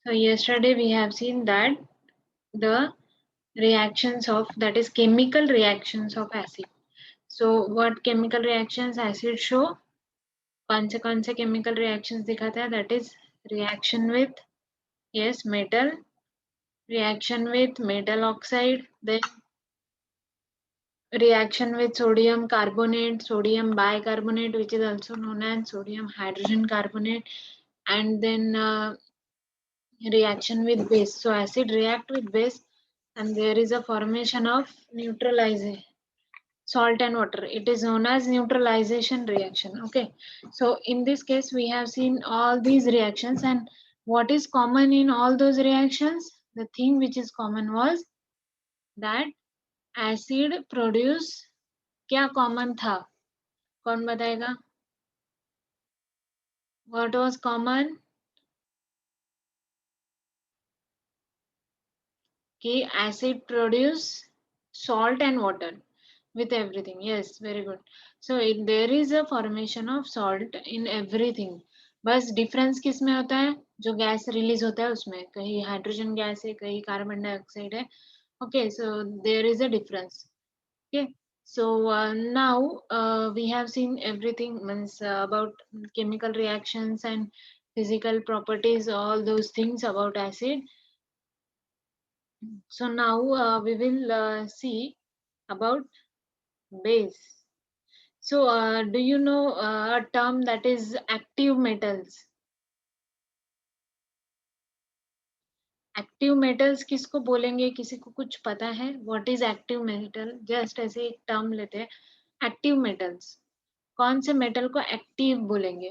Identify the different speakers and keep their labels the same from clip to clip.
Speaker 1: So yesterday we have seen that the reactions of, that is chemical reactions of acid. So what chemical reactions acid show? कौन से chemical reactions दिखाता है? That is reaction with, yes, metal, reaction with metal oxide, then reaction with sodium carbonate, sodium bicarbonate, which is also known as sodium hydrogen carbonate, and then reaction with base. So acid react with base and there is a formation of neutralization, salt and water. It is known as neutralization reaction. Okay, so in this case we have seen all these reactions, and what is common in all those reactions? The thing which is common was that acid produce, क्या common था? कौन बताएगा? What was common? कि acid produce salt and water with everything. Yes, very good. So there is a formation of salt in everything. बस difference किस में होता है? जो गैस रिलीज होता है उसमें, कहीं हाइड्रोजन गैस है, कहीं कार्बन डाइऑक्साइड है. Okay, so there is a difference. Okay, so now we have seen everything, means about chemical reactions and physical properties, all those things about acid. So now we will see about base. So do you know a term that is active metals? Active metals किसको बोलेंगे? किसी को कुछ पता है? What is active metal? Just ऐसे एक term लेते हैं, एक्टिव मेटल्स. कौन से मेटल को एक्टिव बोलेंगे?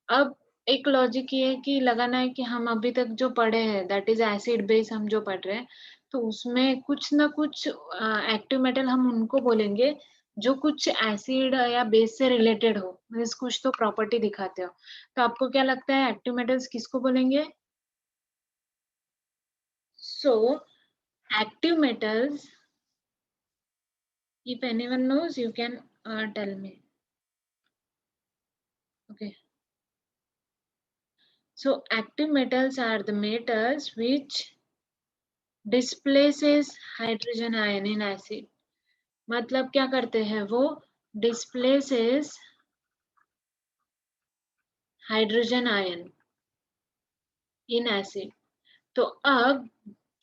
Speaker 1: अब एक लॉजिक ये है कि लगाना है कि हम अभी तक जो पढ़े हैं, दैट इज एसिड बेस, हम जो पढ़ रहे हैं, तो उसमें कुछ ना कुछ एक्टिव मेटल हम उनको बोलेंगे जो कुछ एसिड या बेस से रिलेटेड हो, मीन्स कुछ तो प्रॉपर्टी दिखाते हो. तो आपको क्या लगता है एक्टिव मेटल्स किसको बोलेंगे? So active metals, if anyone knows, you can tell me. Okay. So active metals are the metals which displaces hydrogen ion in acid. मतलब क्या करते हैं वो? Displaces hydrogen ion in acid. तो अब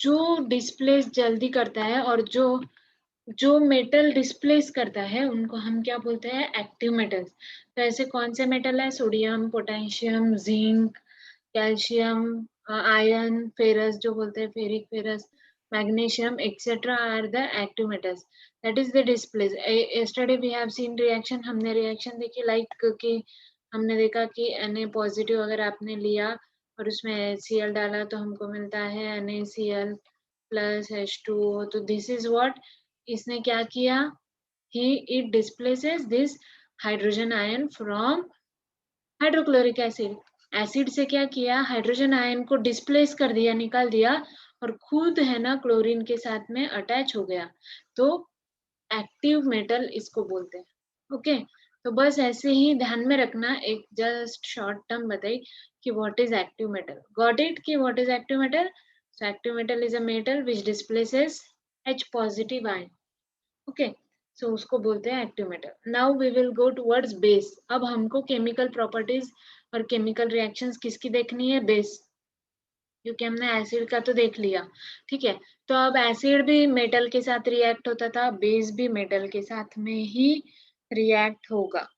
Speaker 1: जो डिस्प्लेस जल्दी करता है और जो जो मेटल डिस्प्लेस करता है उनको हम क्या बोलते हैं? Active metals. तो ऐसे कौन से मेटल है? Sodium, potassium, zinc, calcium, iron, ferrous जो बोलते हैं, ferric, ferrous, magnesium, etcetera are the active metals. That is the displace. Yesterday we have seen reaction, हमने रिएक्शन देखी लाइक कि हमने देखा कि Na पॉजिटिव अगर आपने लिया और उसमें HCl डाला तो हमको मिलता है NaCl प्लस H2O. तो दिस इज व्हाट इसने क्या किया? It displaces this hydrogen ion from hydrochloric acid. Acid से क्या किया? हाइड्रोजन आयन को डिस्प्लेस कर दिया, निकाल दिया, और खुद है ना क्लोरीन के साथ में अटैच हो गया. तो एक्टिव मेटल इसको बोलते हैं. ओके, तो बस ऐसे ही ध्यान में रखना. एक जस्ट शॉर्ट टर्म बताई कि what is active metal. Got it कि what is active metal? So active metal is a metal which displaces H positive ion. Okay, so उसको बोलते हैं active metal. Now we will go towards base. अब हमको chemical properties और chemical reactions किसकी देखनी है? बेस. क्योंकि हमने एसिड का तो देख लिया, ठीक है. तो अब एसिड भी मेटल के साथ रिएक्ट होता था, बेस भी मेटल के साथ में ही रिएक्ट होगा.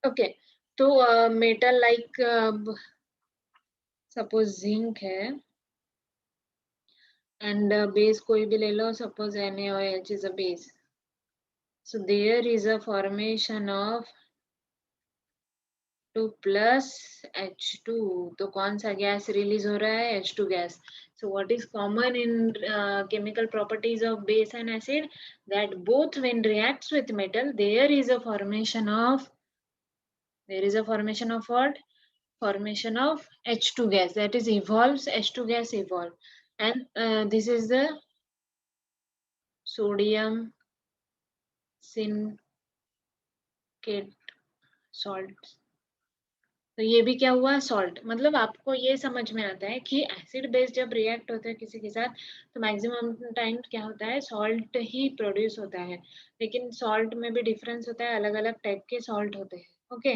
Speaker 1: ओके, तो मेटल लाइक सपोज जिंक है एंड बेस कोई भी ले लो, suppose NaOH is a base. So there is a formation of 2 plus H2. तो कौन सा गैस रिलीज हो रहा है? H2 gas. So what is common in chemical properties of base and acid? That both when reacts with metal, there is a formation of what? Formation of H2 gas. That is evolves, H2 gas evolve. And this is the sodium silicate salt. तो ये भी क्या हुआ, salt. मतलब आपको ये समझ में आता है कि एसिड बेस जब रिएक्ट होते हैं किसी के साथ तो मैक्सिमम टाइम क्या होता है, सॉल्ट ही प्रोड्यूस होता है। लेकिन सॉल्ट में भी डिफरेंस होता है, अलग अलग टाइप के सॉल्ट होते हैं। Okay,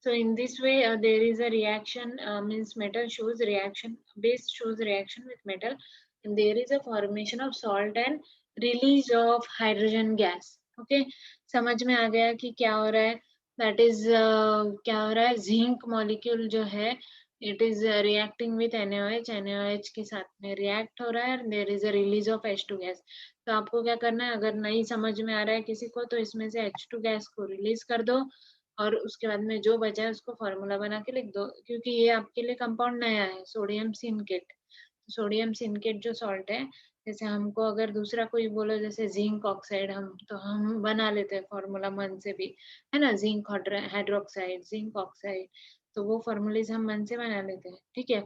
Speaker 1: so in this way there is a reaction, means metal shows reaction, base shows reaction with metal, and there is a formation of salt and release of hydrogen gas. Okay, समझ में आ गया कि क्या हो रहा है। That is क्या हो रहा है, जिंक मॉलिक्यूल जो है it is reacting with NaOH, NaOH के साथ में रिएक्ट हो रहा है, there is a release of H2 gas. तो आपको क्या करना है, अगर नहीं समझ में आ रहा है किसी को तो इसमें से H2 गैस को रिलीज कर दो और उसके बाद में जो बचा है उसको फॉर्मूला बना के लिख दो, क्योंकि ये आपके लिए कंपाउंड नया है, सोडियम सिनकेट। सोडियम सिनकेट जो सॉल्ट है, जैसे हमको अगर दूसरा कोई बोलो जैसे जिंक ऑक्साइड, हम तो हम बना लेते हैं फॉर्मूला मन से भी, है ना, जिंक हाइड्रोक्साइड, जिंक ऑक्साइड, तो वो फॉर्मूलेज हम मन से बना लेते हैं। ठीक है,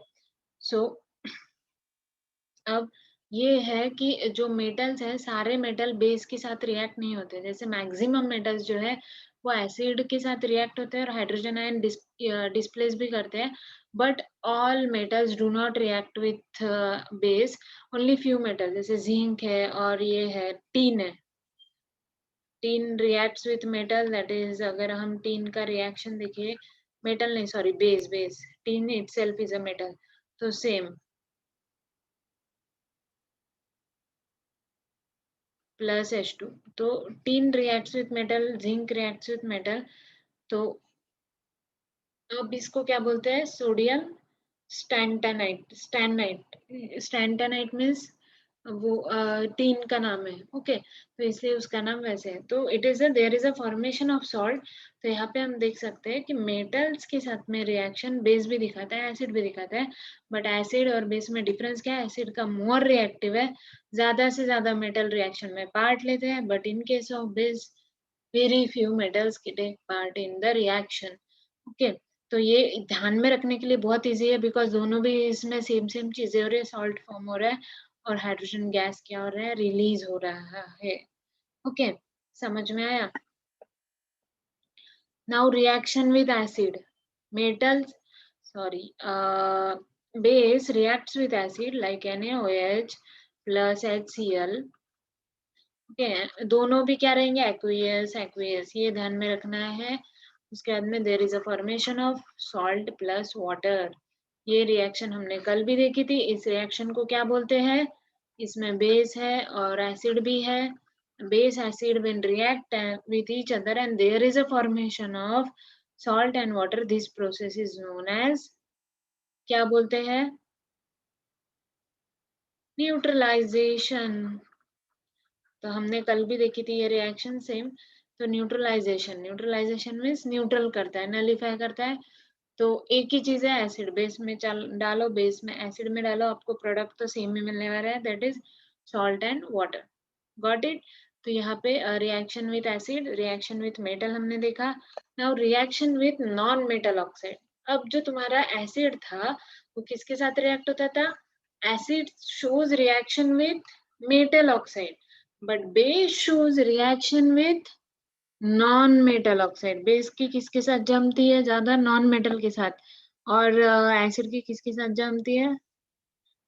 Speaker 1: सो अब ये है कि जो मेटल्स है सारे मेटल बेस के साथ रिएक्ट नहीं होते। जैसे मैक्सिमम मेटल्स जो है वो एसिड के साथ रिएक्ट होते हैं और हाइड्रोजन आयन डिस्प्लेस भी करते हैं, but all metals do not react with base. Only few metal जैसे जिंक है और ये है टीन है, tin reacts with metal, that is अगर हम टीन का रिएक्शन देखिए, मेटल नहीं sorry base, tin itself is a metal, तो सेम प्लस H2। तो tin reacts with metal, zinc reacts with metal, तो अब इसको क्या बोलते हैं, सोडियम स्टैंटानाइट। स्टैंटानाइट मीन्स वो टीन का नाम है। ओके, तो इसलिए उसका नाम वैसे है। तो it is there is a formation of salt. तो यहाँ पे हम देख सकते हैं कि मेटल्स के साथ में रिएक्शन बेस भी दिखाता है, एसिड भी दिखाता है, बट एसिड और बेस में डिफरेंस क्या है, एसिड का मोर रिएक्टिव है, ज्यादा से ज्यादा मेटल रिएक्शन में पार्ट लेते हैं, but in case of base very few metals take part in the reaction. Okay, तो ये ध्यान में रखने के लिए बहुत इजी है, बिकॉज दोनों भी इसमें सेम सेम चीजें हो रही है, सॉल्ट फॉर्म हो रहा है और हाइड्रोजन गैस क्या हो रहा है, रिलीज हो रहा है। ओके, समझ में आया। Now reaction with acid, metals sorry base reacts with acid like NaOH plus HCl। Okay, दोनों भी क्या रहेंगे, एक्वियस एक्वियस, ये ध्यान में रखना है। उसके बाद में there is a formation of salt plus water. ये रिएक्शन हमने कल भी देखी थी। इस रिएक्शन को क्या बोलते हैं, इसमें बेस है और एसिड भी है। Base acid when react with each other and there is a formation of salt and water, this process is known as, क्या बोलते हैं, न्यूट्रलाइजेशन। तो हमने कल भी देखी थी ये रिएक्शन सेम। तो न्यूट्रलाइजेशन, न्यूट्रलाइजेशन मीन्स न्यूट्रल करता है, नलिफाई करता है। तो एक ही चीज है, एसिड बेस में डालो, बेस में एसिड में डालो, आपको प्रोडक्ट तो सेम ही मिलने वाला है, that is salt and water. Got it. तो यहाँ पे reaction with acid, reaction with metal हमने देखा। Now reaction with non metal oxide. अब जो तुम्हारा एसिड था वो किसके साथ रिएक्ट होता था, acid shows reaction with metal oxide, but base shows reaction with non metal oxide. Base की किसके साथ जमती है ज्यादा, नॉन मेटल के साथ, और एसिड की किसके साथ जमती है,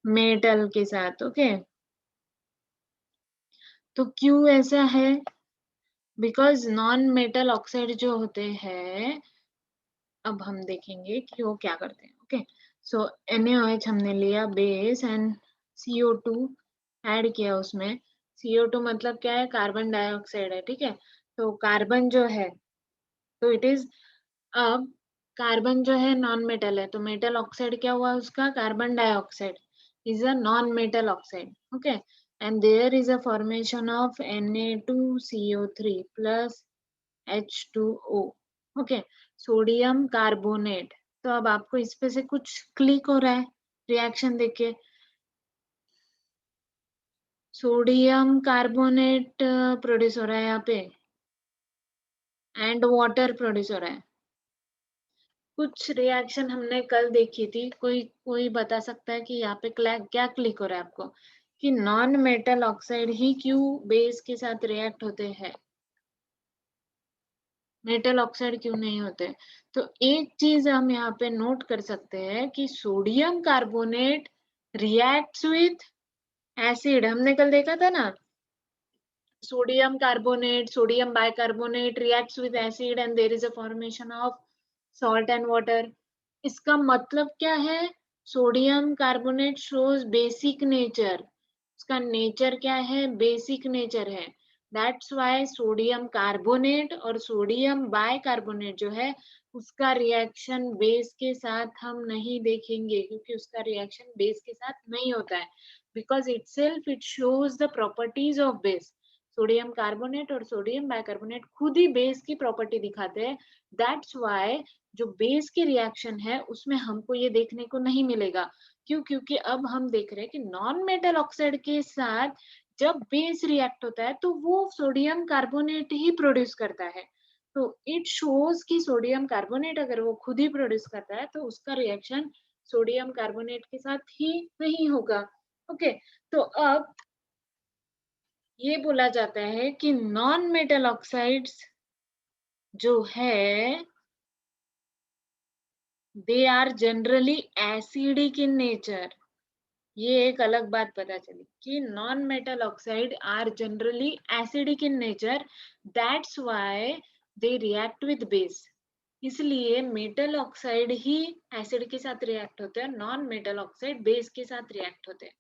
Speaker 1: मेटल के साथ। ओके, तो क्यों ऐसा है, बिकॉज नॉन मेटल ऑक्साइड जो होते हैं, अब हम देखेंगे कि वो क्या करते हैं। ओके, सो NaOH हमने लिया बेस एंड CO2 ऐड किया उसमें। CO2 मतलब क्या है, कार्बन डाइऑक्साइड है। ठीक है, तो कार्बन जो है, तो इट इज, अब कार्बन जो है नॉन मेटल है, तो मेटल ऑक्साइड क्या हुआ उसका, carbon dioxide is a non metal oxide. Okay, and there is a formation of Na2CO3 plus H2O। Okay, sodium carbonate. तो अब आपको इस पे से कुछ क्लिक हो रहा है रिएक्शन देख के, सोडियम कार्बोनेट प्रोड्यूस हो रहा है यहाँ पे एंड वाटर प्रोड्यूस हो रहा है। कुछ रिएक्शन हमने कल देखी थी, कोई कोई बता सकता है कि यहाँ पे क्या क्लिक हो रहा है आपको, कि नॉन मेटल ऑक्साइड ही क्यों बेस के साथ रिएक्ट होते हैं। मेटल ऑक्साइड क्यों नहीं होते? तो एक चीज हम यहाँ पे नोट कर सकते हैं कि sodium carbonate reacts with acid, हमने कल देखा था ना, sodium carbonate, sodium bicarbonate reacts with acid and there is a formation of salt and water. इसका मतलब क्या है? Sodium carbonate shows basic nature, उसका नेचर क्या है? बेसिक नेचर है। दैट्स वाई सोडियम कार्बोनेट और सोडियम बाइकार्बोनेट जो है उसका रिएक्शन बेस के साथ हम नहीं देखेंगे, क्योंकि उसका रिएक्शन बेस के साथ नहीं होता है, because itself it shows the properties of base. Sodium carbonate और सोडियम बाइकार्बोनेट खुद ही बेस की प्रॉपर्टी दिखाते हैं। दैट्स वाई जो बेस की रिएक्शन है उसमें हमको ये देखने को नहीं मिलेगा। क्यों? क्योंकि अब हम देख रहे हैं कि नॉन मेटल ऑक्साइड के साथ जब बेस रिएक्ट होता है तो वो सोडियम कार्बोनेट ही प्रोड्यूस करता है। तो इट शोज कि सोडियम कार्बोनेट अगर वो खुद ही प्रोड्यूस करता है तो उसका रिएक्शन सोडियम कार्बोनेट के साथ ही नहीं होगा। ओके, तो अब ये बोला जाता है कि नॉन मेटल ऑक्साइड्स जो है they are generally acidic in nature. ये एक अलग बात पता चली कि non metal oxide are generally acidic in nature, that's why they react with base. इसलिए मेटल ऑक्साइड ही एसिड के साथ रिएक्ट होते हैं, नॉन मेटल ऑक्साइड बेस के साथ रिएक्ट होते हैं।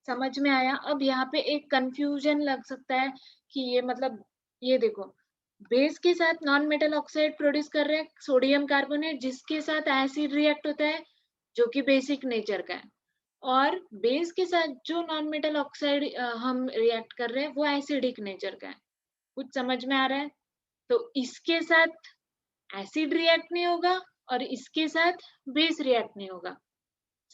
Speaker 1: समझ में आया? अब यहाँ पे एक कंफ्यूजन लग सकता है कि ये मतलब, ये देखो, बेस के साथ नॉन मेटल ऑक्साइड प्रोड्यूस कर रहे हैं सोडियम कार्बोनेट, जिसके साथ एसिड रिएक्ट होता है जो कि बेसिक नेचर का है, और बेस के साथ जो नॉन मेटल ऑक्साइड हम रिएक्ट कर रहे हैं वो एसिडिक नेचर का है। कुछ समझ में आ रहा है? तो इसके साथ एसिड रिएक्ट नहीं होगा और इसके साथ बेस रिएक्ट नहीं होगा।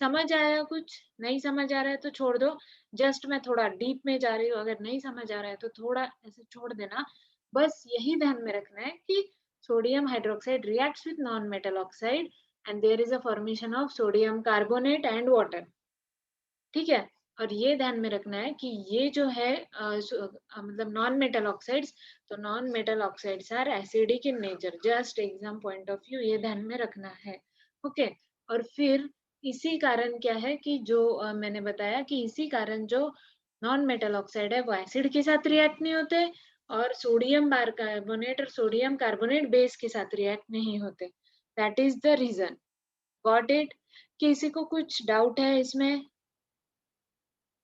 Speaker 1: समझ आया? कुछ नहीं समझ आ रहा है तो छोड़ दो, जस्ट मैं थोड़ा डीप में जा रही हूँ, अगर नहीं समझ आ रहा है तो थोड़ा ऐसे छोड़ देना। बस यही ध्यान में रखना है कि sodium hydroxide reacts with non metal oxide and there is a formation of sodium carbonate and water. ठीक है? और ये ध्यान में रखना है कि ये जो है मतलब नॉन मेटल ऑक्साइड्स, तो non metal oxides are acidic in nature, just exam point of view ये ध्यान में रखना है। ओके, और फिर इसी कारण क्या है कि जो मैंने बताया कि इसी कारण जो नॉन मेटल ऑक्साइड है वो एसिड के साथ रिएक्ट नहीं होते और सोडियम बारकार्बोनेट और सोडियम कार्बोनेट बेस के साथ रिएक्ट नहीं होते। That is the reason. Got it? किसी को कुछ डाउट है इसमें?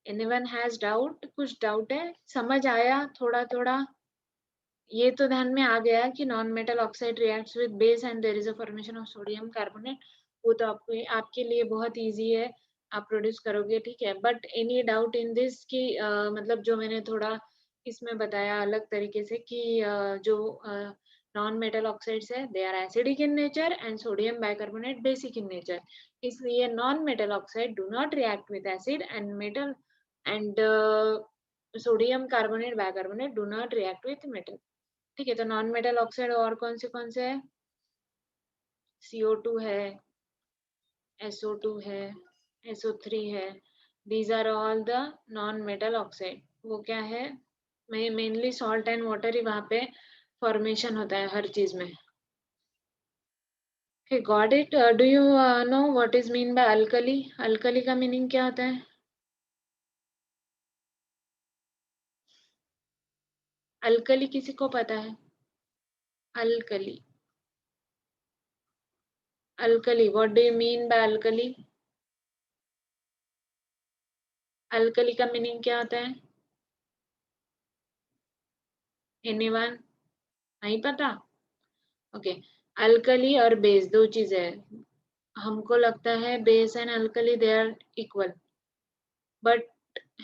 Speaker 1: Anyone has doubt? कुछ डाउट है? समझ आया थोड़ा थोड़ा? ये तो ध्यान में आ गया कि non metal oxide reacts with base and there is a formation of sodium carbonate. वो तो आपको आपके लिए बहुत इजी है, आप प्रोड्यूस करोगे। ठीक है, but any doubt in this कि मतलब जो मैंने थोड़ा इसमें बताया अलग तरीके से कि जो नॉन मेटल ऑक्साइड्स है they are acidic in nature and sodium bicarbonate basic in nature. इसलिए non metal oxide do not react with acid and metal and sodium carbonate bicarbonate do not react with metal. ठीक है, तो non metal oxide और कौन से है? CO2 है, SO2 है, SO3 है। These are all the non metal oxide. वो क्या है? मेनली सॉल्ट एंड वाटर ही वहां पे फॉर्मेशन होता है हर चीज में। Okay, got it. Do you know what is mean by alkali? Alkali का मीनिंग क्या होता है? अल्कली किसी को पता है? Alkali, alkali, what do you mean by alkali? Alkali का मीनिंग क्या होता है? एनीवन? नहीं पता? ओके, अल्कली और बेस दो चीजें हैं। हमको लगता है base and alkali they are equal, but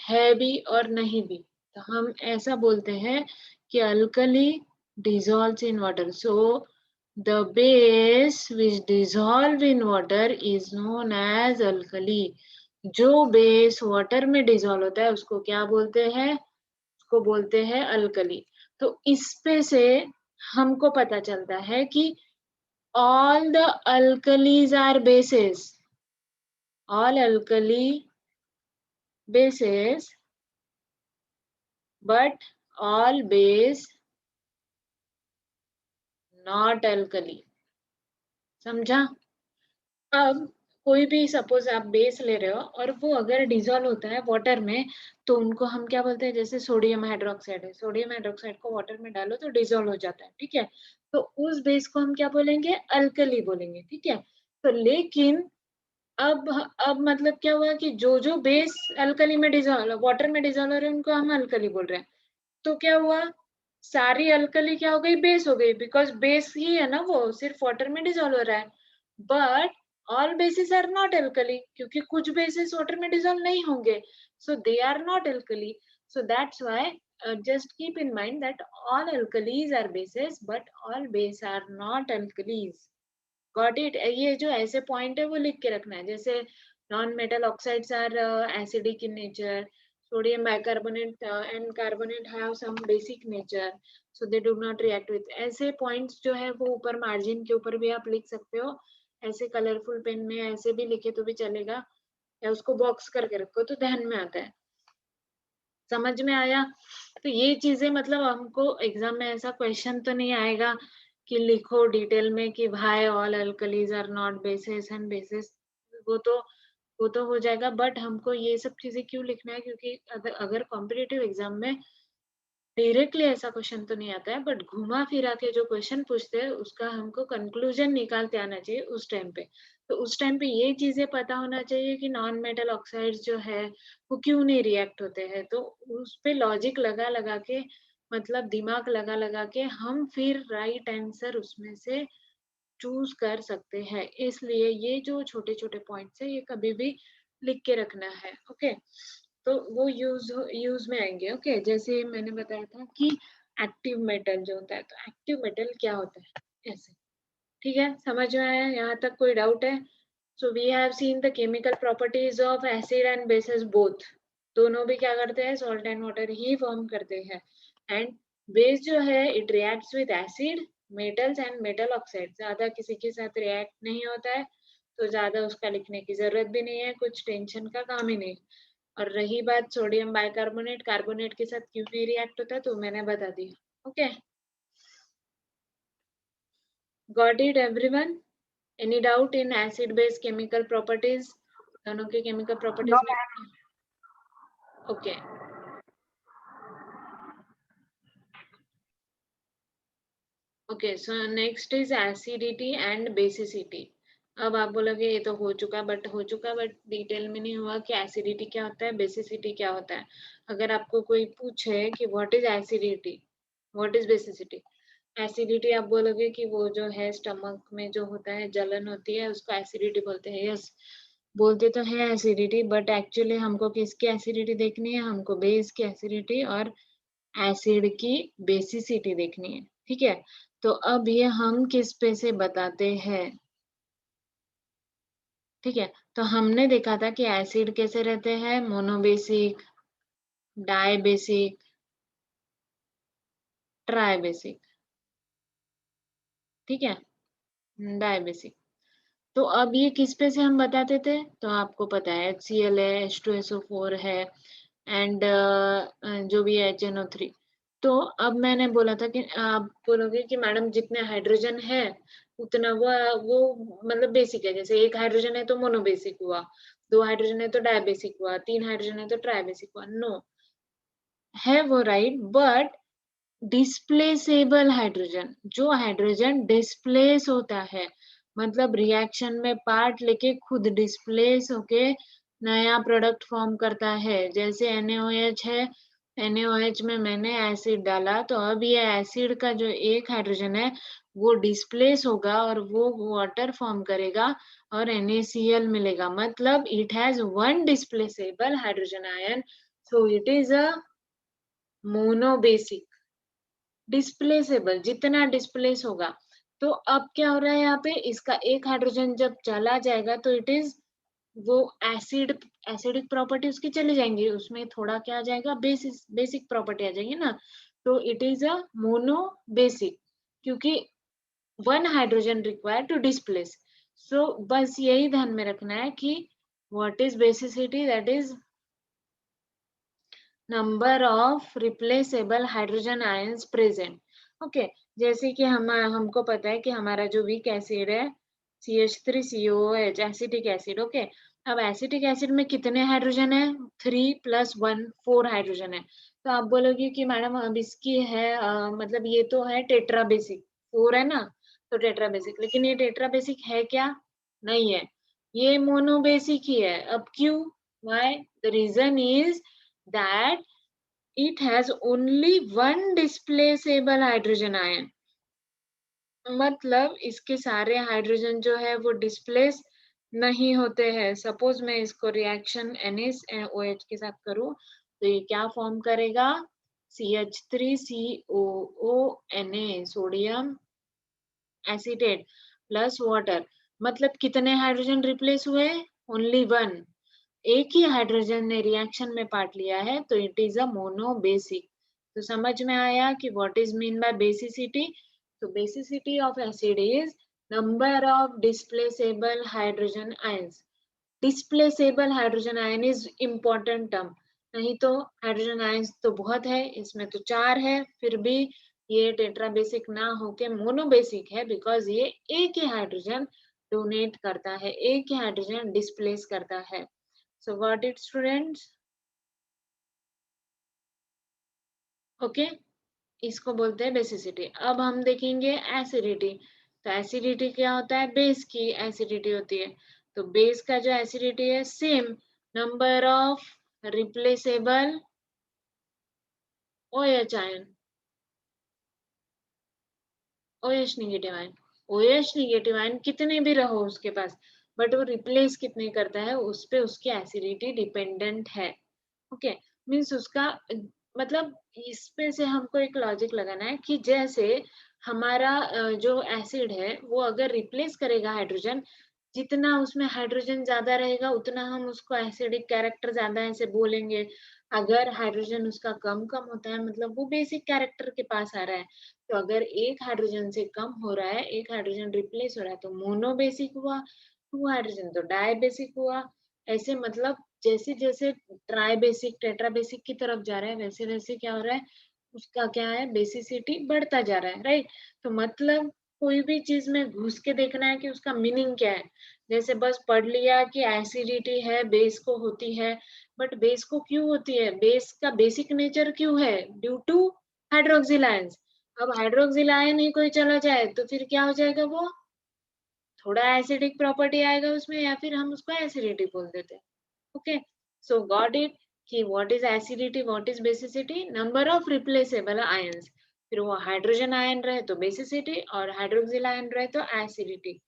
Speaker 1: है भी और नहीं भी। तो हम ऐसा बोलते हैं कि alkali dissolves in water, so the base which dissolve in water is known as alkali। जो बेस वाटर में डिजोल्व होता है उसको क्या बोलते हैं? उसको बोलते हैं अल्कली। तो इस पे से हमको पता चलता है कि all the alkalis are bases, all alkali bases, but all base not alkali. समझा? अब कोई भी सपोज आप बेस ले रहे हो और वो अगर डिजोल्व होता है वाटर में, तो उनको हम क्या बोलते हैं, जैसे सोडियम हाइड्रोक्साइड है, सोडियम हाइड्रोक्साइड को वाटर में डालो तो डिजोल्व हो जाता है, ठीक है। तो उस बेस को हम क्या बोलेंगे, अल्कली बोलेंगे, ठीक है। तो लेकिन अब मतलब क्या हुआ कि जो जो बेस अल्कली में डिजोल्व, वाटर में डिजोल्व हो रहे हैं उनको हम अल्कली बोल रहे हैं। तो क्या हुआ, सारी अल्कली क्या हो गई, बेस हो गई, बिकॉज बेस ही है ना, वो सिर्फ वाटर में डिजोल्व हो रहा है। But all bases are not alkali, क्योंकि कुछ बेसिस वाटर में डिजोल्व नहीं होंगे, so they are not alkali. So that's why just keep in mind that all alkalis are bases but all base are not alkalis. Got it? ये जो ऐसे point है वो लिख के रखना है, जैसे non metal oxides are acidic in nature, sodium bicarbonate and carbonate have some basic nature, so they do not react with. ऐसे पॉइंट्स जो है वो ऊपर मार्जिन के ऊपर भी आप लिख सकते हो, ऐसे कलरफुल पेन में ऐसे भी लिखे तो भी चलेगा, या उसको बॉक्स करके रखो तो ध्यान में आता है। समझ में आया? तो ये चीजें मतलब हमको एग्जाम में ऐसा क्वेश्चन तो नहीं आएगा कि लिखो डिटेल में कि भाई all alkalis are not bases and bases, वो तो हो जाएगा। बट हमको ये सब चीजें क्यों लिखना है, क्योंकि अगर कॉम्पिटिटिव एग्जाम में डायरेक्टली ऐसा क्वेश्चन तो नहीं आता है, बट घुमा फिरा के जो क्वेश्चन पूछते हैं उसका हमको कंक्लूजन निकालते आना चाहिए उस टाइम पे। तो उस टाइम पे ये चीजें पता होना चाहिए कि नॉन मेटल ऑक्साइड्स जो है वो क्यों नहीं रिएक्ट होते हैं, तो उस पे लॉजिक लगा लगा के, मतलब दिमाग लगा लगा के हम फिर राइट आंसर उसमें से चूज कर सकते हैं। इसलिए ये जो छोटे छोटे पॉइंट्स है ये कभी भी लिख के रखना है, ओके। तो वो यूज में आएंगे, ओके। जैसे मैंने बताया था कि एक्टिव मेटल जो होता है, तो एक्टिव मेटल क्या होता है, ऐसे, ठीक है। समझ में आया? यहाँ तक कोई डाउट है? So we have seen the chemical properties of acid and bases both. दोनों भी क्या करते हैं, सॉल्ट एंड वाटर ही फॉर्म करते हैं। एंड बेस जो है it reacts with acid, metals and metal oxide, ज्यादा किसी के साथ रिएक्ट नहीं होता है, तो ज्यादा उसका लिखने की जरूरत भी नहीं है, कुछ टेंशन का काम ही नहीं। और रही बात सोडियम बाइकार्बोनेट, कार्बोनेट के साथ क्यों नहीं रिएक्ट होता, तो मैंने बता दिया, okay. Got it everyone? Any doubt in acid base chemical properties? दोनों के केमिकल प्रॉपर्टीज में, okay. Okay, so next is acidity and basicity. अब आप बोलोगे ये तो हो चुका, बट डिटेल में नहीं हुआ कि एसिडिटी क्या होता है, बेसिसिटी क्या होता है। अगर आपको कोई पूछे कि what is acidity, what is basicity, acidity आप बोलोगे कि वो जो है स्टमक में जो होता है, जलन होती है, उसको एसिडिटी बोलते हैं। यस, बोलते तो है एसिडिटी, बट एक्चुअली हमको किसकी एसिडिटी देखनी है, हमको बेस की एसिडिटी और एसिड की बेसिसिटी देखनी है, ठीक है। तो अब ये हम किस पे से बताते हैं, ठीक है। तो हमने देखा था कि एसिड कैसे रहते हैं, मोनोबेसिक, डाइबेसिक, ट्राइबेसिक, ठीक है, डाइबेसिक। तो अब ये किस पे से हम बताते थे, तो आपको पता है HCl है, H2SO4 है, एंड जो भी है HNO3। तो अब मैंने बोला था कि आप बोलोगे कि मैडम जितने हाइड्रोजन है उतना वो मतलब बेसिक है, जैसे एक हाइड्रोजन है तो मोनोबेसिक हुआ, दो हाइड्रोजन है तो डायबेसिक हुआ, तीन हाइड्रोजन है तो ट्राइबेसिक हुआ। नो, है वो राइट, बट डिस्प्लेसेबल हाइड्रोजन, जो हाइड्रोजन डिस्प्लेस होता है, मतलब रिएक्शन में पार्ट लेके खुद डिस्प्लेस होके नया प्रोडक्ट फॉर्म करता है, जैसे NaOH है, NaOH में मैंने एसिड डाला, तो अब ये एसिड का जो एक हाइड्रोजन है वो डिस्प्लेस होगा और वो वाटर फॉर्म करेगा और NaCl मिलेगा, मतलब it has one displaceable hydrogen ion, so it is a monobasic. Displaceable, जितना डिस्प्लेस होगा, तो अब क्या हो रहा है यहाँ पे, इसका एक हाइड्रोजन जब चला जाएगा तो इट इज वो एसिडिक प्रॉपर्टी उसकी चली जाएंगी, उसमें थोड़ा क्या आ जाएगा, बेसिक प्रॉपर्टी आ जाएगी ना, तो it is a mono basic, क्योंकि one hydrogen require to displace. So बस यही ध्यान में रखना है कि what is basicity, that is number of replaceable hydrogen ions present, okay। जैसे कि हमको पता है कि हमारा जो वीक एसिड है CH3COOH एसिटिक एसिड। ओके, अब एसिटिक एसिड में कितने हाइड्रोजन है? 3 + 1 4 हाइड्रोजन है। तो आप बोलोगे कि मैडम अब इसकी है मतलब ये तो है टेट्रा बेसिक, 4 है ना, तो टेट्रा बेसिक। लेकिन ये टेट्रा बेसिक है क्या? नहीं है, ये मोनो बेसिक ही है। अब क्यों? Why? The reason is that it has only one displaceable hydrogen ion। मतलब इसके सारे हाइड्रोजन जो है वो डिस्प्लेस नहीं होते हैं। सपोज मैं इसको रिएक्शन NaOH के साथ करूं तो ये क्या फॉर्म करेगा? CH3COO Na, sodium acetate plus water. मतलब कितने हाइड्रोजन रिप्लेस हुए? Only one. एक ही हाइड्रोजन ने रिएक्शन में पार्ट लिया है, तो it is a mono basic. तो समझ में आया कि what is mean by basicity. तो basicity of acid is number of displaceable hydrogen ions. Displaceable hydrogen ion is important term, नहीं तो हाइड्रोजन आयंस तो बहुत है, इसमें तो 4 है, फिर भी ये टेट्रा बेसिक ना होके मोनो बेसिक है, बिकॉज ये एक ही हाइड्रोजन डोनेट करता है, एक ही हाइड्रोजन डिस्प्लेस करता है। So got it students? Okay, इसको बोलते हैं बेसिसिटी। अब हम देखेंगे एसिडिटी। तो एसिडिटी क्या होता है? बेस की एसिडिटी होती है। तो बेस का जो एसिडिटी है same number of replaceable OH ion, OH negative ion. OH negative ion कितने भी रहो उसके पास, बट वो रिप्लेस कितने करता है उस पे उसकी एसिडिटी डिपेंडेंट है। ओके, मीन्स उसका मतलब इस पे से हमको एक लॉजिक लगाना है कि जैसे हमारा जो एसिड है वो अगर रिप्लेस करेगा हाइड्रोजन, जितना उसमें हाइड्रोजन ज्यादा रहेगा उतना हम उसको एसिडिक कैरेक्टर ज्यादा ऐसे बोलेंगे। अगर हाइड्रोजन उसका कम कम होता है मतलब वो बेसिक कैरेक्टर के पास आ रहा है। तो अगर एक हाइड्रोजन से कम हो रहा है, एक हाइड्रोजन रिप्लेस हो रहा है, तो मोनो बेसिक हुआ, 2 हाइड्रोजन तो डाई बेसिक हुआ। ऐसे मतलब जैसे जैसे ट्राई बेसिक टेट्रा बेसिक की तरफ जा रहा है, वैसे वैसे क्या हो रहा है, उसका क्या है, बेसिसिटी बढ़ता जा रहा है, राइट। तो मतलब कोई भी चीज में घुस के देखना है कि उसका मीनिंग क्या है। जैसे बस पढ़ लिया कि एसिडिटी है बेस को होती है, बट बेस को क्यों होती है? बेस का बेसिक नेचर क्यों है? Due to hydroxyl ions. अब हाइड्रोक्सिल आयन ही कोई चला जाए तो फिर क्या हो जाएगा? वो थोड़ा एसिडिक प्रॉपर्टी आएगा उसमें, या फिर हम उसको एसिडिटी बोल देते हैं। ओके, सो गॉट इट कि what is acidity, what is basicity? Number of replaceable ions. फिर वो हाइड्रोजन आयन रहे तो बेसिसिटी, और हाइड्रोक्सिल आयन रहे तो एसिडिटी।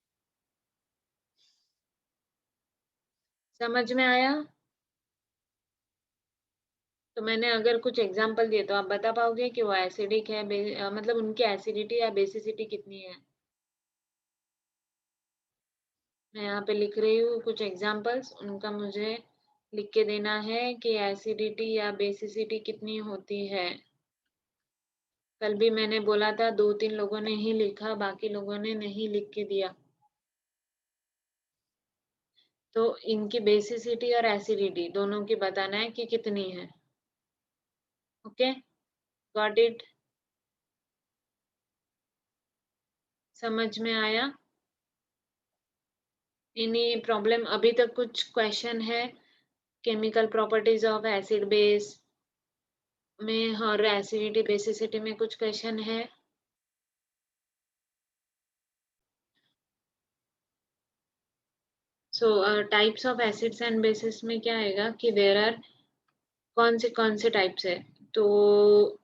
Speaker 1: समझ में आया? तो मैंने अगर कुछ एग्जांपल दिए तो आप बता पाओगे कि वो एसिडिक है, मतलब उनकी एसिडिटी या बेसिसिटी कितनी है? मैं यहाँ पे लिख रही हूँ कुछ एग्जांपल्स, उनका मुझे लिख के देना है कि एसिडिटी या बेसिसिटी कितनी होती है। कल भी मैंने बोला था, 2-3 लोगों ने ही लिखा, बाकी लोगों ने नहीं लिख के दिया। तो इनकी बेसिसिटी और एसिडिटी दोनों की बताना है कि कितनी है। Okay, got it? समझ में आया? Any problem? अभी तक कुछ क्वेश्चन है chemical properties of acid base में और एसिडिटी बेसिसिटी में कुछ क्वेश्चन है? सो types of acids and bases में क्या आएगा कि देयर आर कौन से टाइप्स है। तो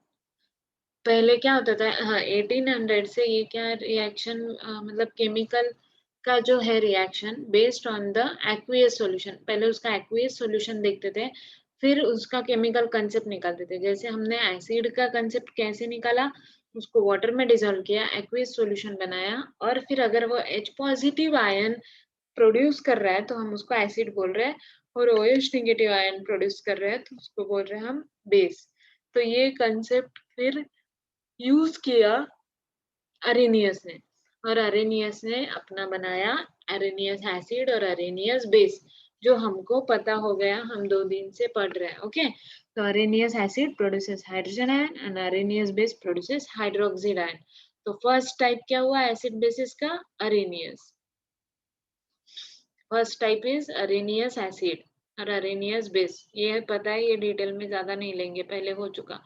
Speaker 1: पहले क्या होता था, हाँ 1800 से ये क्या रिएक्शन, मतलब केमिकल का जो है reaction based on the aqueous solution, पहले उसका एक्वियस सॉल्यूशन देखते थे, फिर उसका केमिकल कंसेप्ट निकालते थे। जैसे हमने एसिड का कंसेप्ट कैसे निकाला, उसको वाटर में डिसॉल्व किया, एक्वियस सॉल्यूशन बनाया, और फिर अगर वो H पॉजिटिव आयन प्रोड्यूस कर रहा है तो हम उसको एसिड बोल रहे हैं, और OH नेगेटिव आयन प्रोड्यूस कर रहे हैं तो उसको बोल रहे हैं हम बेस। तो ये कंसेप्ट फिर यूज किया अरेनियस ने, और अरेनियस ने अपना बनाया अरेनियस एसिड और अरेनियस बेस, जो हमको पता हो गया, हम 2 दिन से पढ़ रहे हैं। ओके, तो Arrhenius acid produces hydrogen ion and Arrhenius base produces hydroxyl ion. तो फर्स्ट टाइप क्या हुआ एसिड बेसिस का? Arrhenius. First type is Arrhenius acid और अरेनियस बेस। ये पता है, ये डिटेल में ज्यादा नहीं लेंगे, पहले हो चुका।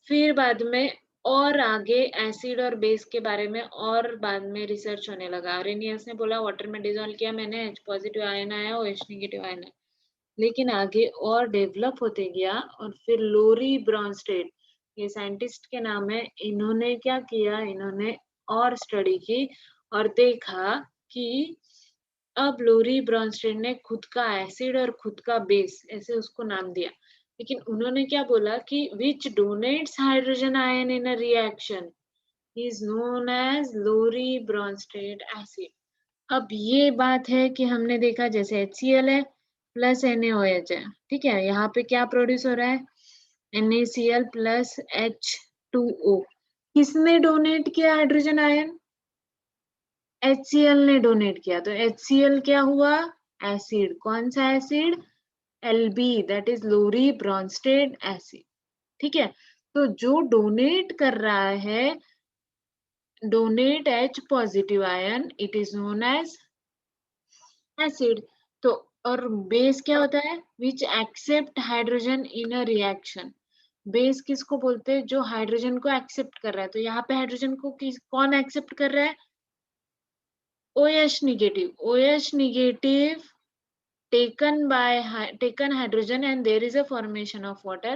Speaker 1: फिर बाद में और आगे एसिड और बेस के बारे में और बाद में रिसर्च होने लगा। अरेनियस ने बोला वाटर में डिजोल्व किया मैंने, H पॉजिटिव आयन आया और H नेगेटिव आयन आया। लेकिन आगे और डेवलप होते गया और फिर लोरी ब्रॉन्स्टेड, ये साइंटिस्ट के नाम है, इन्होंने क्या किया, इन्होंने और स्टडी की और देखा कि अब लोरी ब्रॉन्स्टेड ने खुद का एसिड और खुद का बेस ऐसे उसको नाम दिया। लेकिन उन्होंने क्या बोला कि which donates hydrogen ion in a reaction is known as Lowry Bronsted acid. अब ये बात है कि हमने देखा जैसे HCl है प्लस NaOH है, ठीक है, यहाँ पे क्या प्रोड्यूस हो रहा है, NaCl प्लस H2O। किसने डोनेट किया हाइड्रोजन आयन? HCl ने डोनेट किया। तो HCl क्या हुआ? एसिड। कौन सा acid? Lb, that is Lowry Bronsted acid. ठीक है, तो जो डोनेट कर रहा है, donate H positive ion, it is known as acid. तो और बेस क्या होता है? Which accept hydrogen in a reaction. Base किसको बोलते हैं? जो हाइड्रोजन को एक्सेप्ट कर रहा है। तो यहाँ पे हाइड्रोजन को कौन एक्सेप्ट कर रहा है? OH negative. OH negative taken hydrogen and there is a formation of water।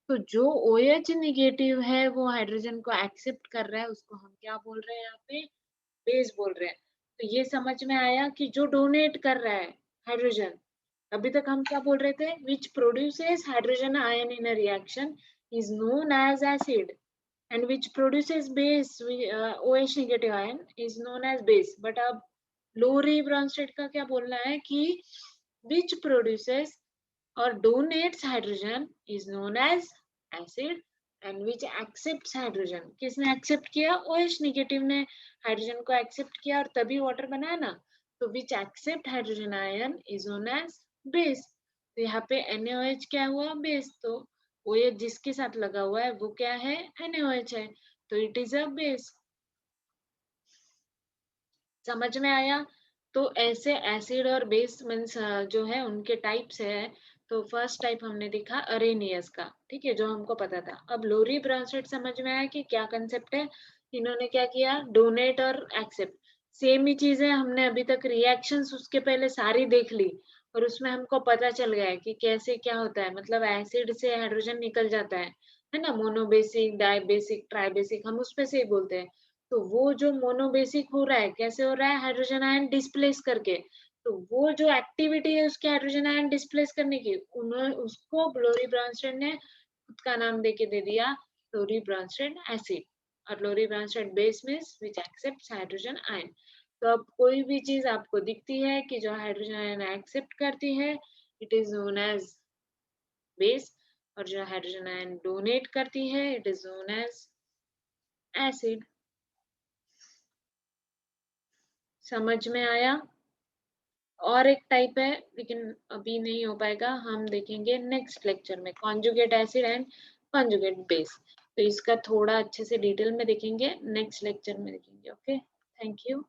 Speaker 1: तो जो OH नेगेटिव है वो हाइड्रोजन को एक्सेप्ट कर रहा है, उसको हम क्या बोल रहे हैं यहाँ पे? बेस बोल रहे हैं। तो ये समझ में आया कि जो डोनेट कर रहा है हाइड्रोजन, अभी तक हम क्या बोल रहे थे? Which produces hydrogen ion in a reaction is known as acid and which produces base OH negative ion is known as base. But अब लोरी ब्रॉन्स्टेड का क्या बोलना है कि which produces or donates hydrogen is known as acid and which accepts hydrogen। किसने accept किया? OH negative ने hydrogen को एक्सेप्ट किया और तभी वाटर बनाया ना। तो which accept hydrogen ion is known as base। तो यहाँ पे NaOH क्या हुआ? बेस। तो OH जिसके साथ लगा हुआ है वो क्या है? NaOH है, तो इट इज अ बेस। समझ में आया? तो ऐसे एसिड और बेस मीन्स जो है उनके टाइप्स है। तो फर्स्ट टाइप हमने देखा अरेनियस का, ठीक है, जो हमको पता था। अब लोरी ब्रॉन्स्टेड समझ में आया कि क्या कंसेप्ट है। इन्होंने क्या किया? डोनेट और एक्सेप्ट, सेम ही चीजें हमने अभी तक रिएक्शंस उसके पहले सारी देख ली और उसमें हमको पता चल गया है कि कैसे क्या होता है। मतलब एसिड से हाइड्रोजन निकल जाता है ना, मोनोबेसिक, डाइबेसिक, ट्राइबेसिक, हम उस पे से ही बोलते हैं। तो वो जो मोनोबेसिक हो रहा है, कैसे हो रहा है? हाइड्रोजन आयन डिस्प्लेस करके। तो वो जो एक्टिविटी है उसके हाइड्रोजन आयन डिस्प्लेस करने की, उन्होंने उसको लोरी ब्रॉन्स्टेड ने खुद का नाम देके दे दिया लोरी ब्रॉन्स्टेड एसिड। और Lowry Bronsted base means which accepts hydrogen ion. तो अब कोई भी चीज आपको दिखती है कि जो हाइड्रोजन आयन एक्सेप्ट करती है, it is known as base, और जो हाइड्रोजन आयन डोनेट करती है, it is known as acid. समझ में आया? और एक टाइप है लेकिन अभी नहीं हो पाएगा, हम देखेंगे नेक्स्ट लेक्चर में, conjugate acid and conjugate base. तो इसका थोड़ा अच्छे से डिटेल में देखेंगे, नेक्स्ट लेक्चर में देखेंगे। Okay, thank you.